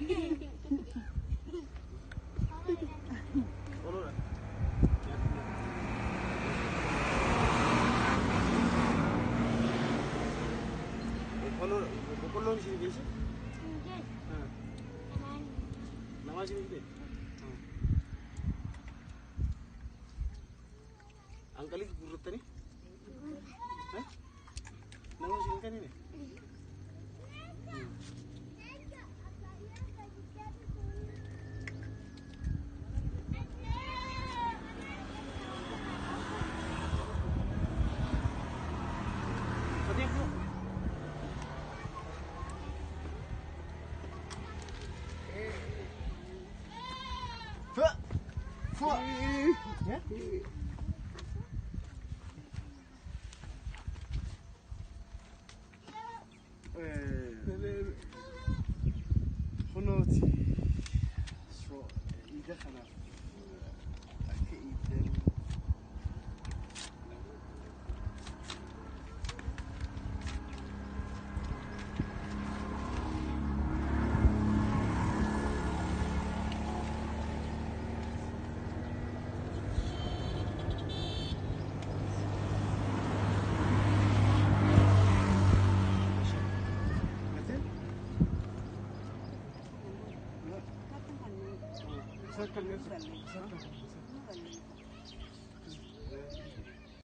Kolon sini biasa? Nama sini gitu? Angkali burut tadi? Nama sini kan ini? Tadi aku Saya akan lihat.